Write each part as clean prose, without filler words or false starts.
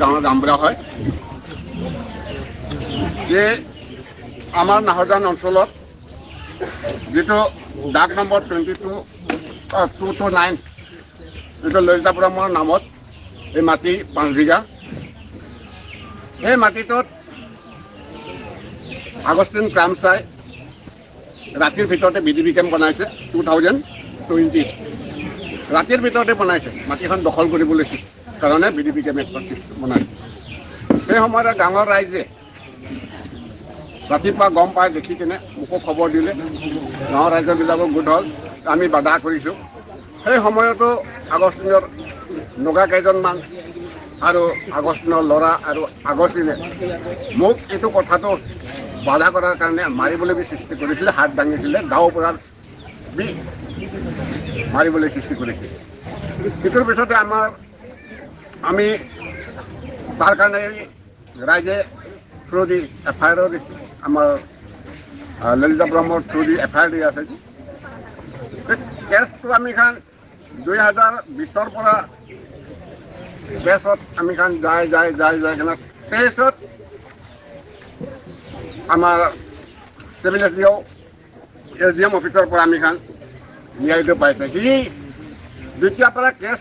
গাঁৱৰ গাঁওবুঢ়া হয় যে আমাৰ নাহৰজান অঞ্চলত যিটো ডাক নম্বৰ 229 যিটো ললিতাপুৰমৰ নামত এই মাটি 5 বিঘা। এই মাটিটোত আগষ্টিন ক্ৰাইম চাই ৰাতিৰ ভিতৰতে বিডিপি কেম্প বনাইছে 2020 ৰাতিৰ ভিতৰতে বনাইছে মাটিখন দখল কৰিবলৈ কাৰণে বিডিপি কেম্প বনাইছে। সেই সময়তে গাঁৱৰ ৰাইজে ৰাতিপুৱা গম পাই দেখি কিনে মোকো খবৰ দিলে, গাঁৱৰ ৰাইজবিলাকক গোট হ'ল, আমি বাধা কৰিছোঁ। সেই সময়তো আগষ্টিনৰ নগা কেইজনমান আৰু আগষ্টিনৰ ল'ৰা আৰু আগষ্টিনে মোক এইটো কথাটো বাধা কৰাৰ কাৰণে মাৰিবলৈ সৃষ্টি কৰিছিলে, হাত দাঙিছিলে, গাঁৱৰ পৰা মাৰিবলৈ সৃষ্টি কৰিছিলে। সেইটোৰ পিছতে আমি তাৰ কাৰণে ৰাইজে থ্ৰু দি FIR দিছে, আমাৰ ললিতাপুৰমৰ থ্ৰু দি FIR দি আছে। কেছটো আমি 2020 পৰা কেছত আমি যাই কিনে 23ত আমাৰ চিভিল SDM অফিচৰ পৰা আমি ন্যায়টো পাইছে। সি যেতিয়াৰ পৰা কেছ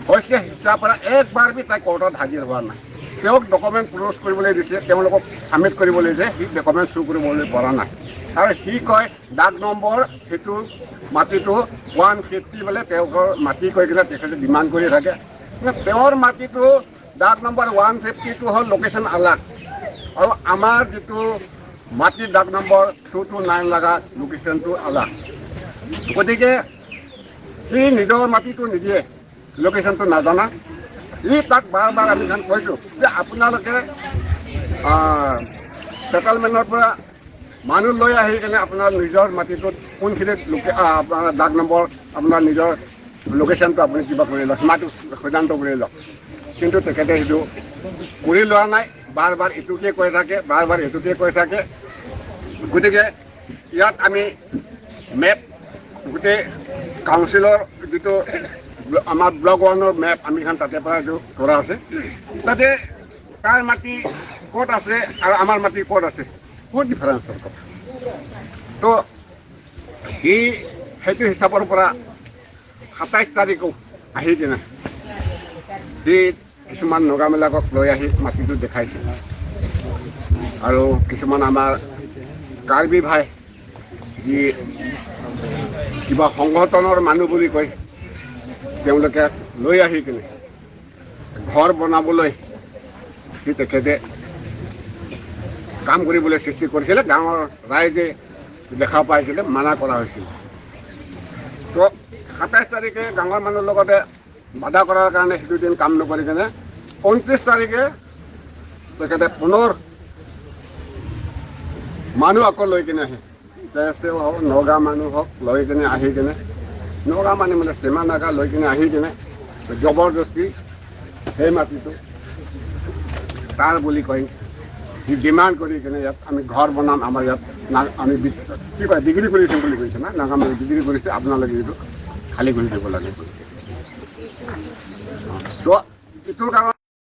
হৈছে তেতিয়াৰ পৰা একবাৰ বি তাই কোৰ্টত হাজিৰ হোৱা নাই। তেওঁক ডকুমেণ্ট ক্ল'জ কৰিবলৈ দিছে, তেওঁলোকক সামিট কৰিবলৈ দিছে, সি ডকুমেণ্ট শ্ব' কৰিবলৈ পৰা নাই। আৰু সি কয় ডাক নম্বৰ সেইটো মাটিটো 150 বোলে তেওঁলোকৰ মাটি কৈ কিনে তেখেতে ডিমাণ্ড কৰি থাকে। তেওঁৰ মাটিটো ডাক নম্বৰ 150টো হ'ল লোকেশ্যন আলাগ, আৰু আমাৰ যিটো মাটিৰ ডাক নম্বৰ 229 লগা লোকেশ্যনটো আলাগ। গতিকে সি নিজৰ মাটিটো নিদিয়ে, লোকেশ্যনটো নাজানা। তাক বাৰ আমি কৈছোঁ যে আপোনালোকে চেটেলমেণ্টৰ পৰা মানুহ লৈ আহি কিনে আপোনাৰ নিজৰ মাটিটোত কোনখিনিত আপোনাৰ ডাক নম্বৰ আপোনাৰ নিজৰ লোকেশ্যনটো আপুনি কিবা কৰি লওক, সীমাটো সিদ্ধান্ত কৰি লওক। কিন্তু তেখেতে সেইটো কৰি লোৱা নাই, বাৰ এইটোকে কৈ থাকে, বাৰ এইটোকে কৈ থাকে। গতিকে ইয়াত আমি মেপ গোটেই কাউন্সিলৰ যিটো আমাৰ ব্লক 1ৰ মেপ আমি তাতে পৰা এইটো কৰা আছে। তাতে তাৰ মাটি ক'ত আছে আৰু আমাৰ মাটি ক'ত আছে বহুত ডিফাৰেঞ্চৰ কথা। তো সি সেইটো হিচাপৰ পৰা 27 তাৰিখো আহি কিনে সি কিছুমান নগাবিলাকক লৈ আহি মাটিটো দেখাইছে, আৰু কিছুমান আমাৰ কাৰ্বি ভাই যি কিবা সংগঠনৰ মানুহ বুলি কয়, তেওঁলোকে লৈ আহি কিনে ঘৰ বনাবলৈ সি তেখেতে কাম কৰিবলৈ সৃষ্টি কৰিছিলে। গাঁৱৰ ৰাইজে দেখা পাইছিলে, মানা কৰা হৈছিল। তো 27 তাৰিখে গাঁৱৰ মানুহৰ লগতে বাধা কৰাৰ কাৰণে সেইটো দিন কাম নকৰি কিনে 29 তাৰিখে তেখেতে পুনৰ মানুহ আকৌ লৈ কিনে আহে, জয়ছেও হওক নগা মানুহ হওক লৈ কিনে আহি কিনে নগা মানে সীমা নাগা লৈ কিনে আহি কিনে জবৰদস্তি সেই মাটিটো তাৰ বুলি কয় সি ডিমাণ্ড কৰি কিনে ইয়াত আমি ঘৰ বনাম, আমাৰ ইয়াত আমি কি কয় বিক্ৰী কৰিছোঁ বুলি কৈছে না, নাগামাৰী বিক্ৰী কৰিছে, আপোনালোকে এইটো খালী কৰি দিব লাগে। তো এইটোৰ কাৰণে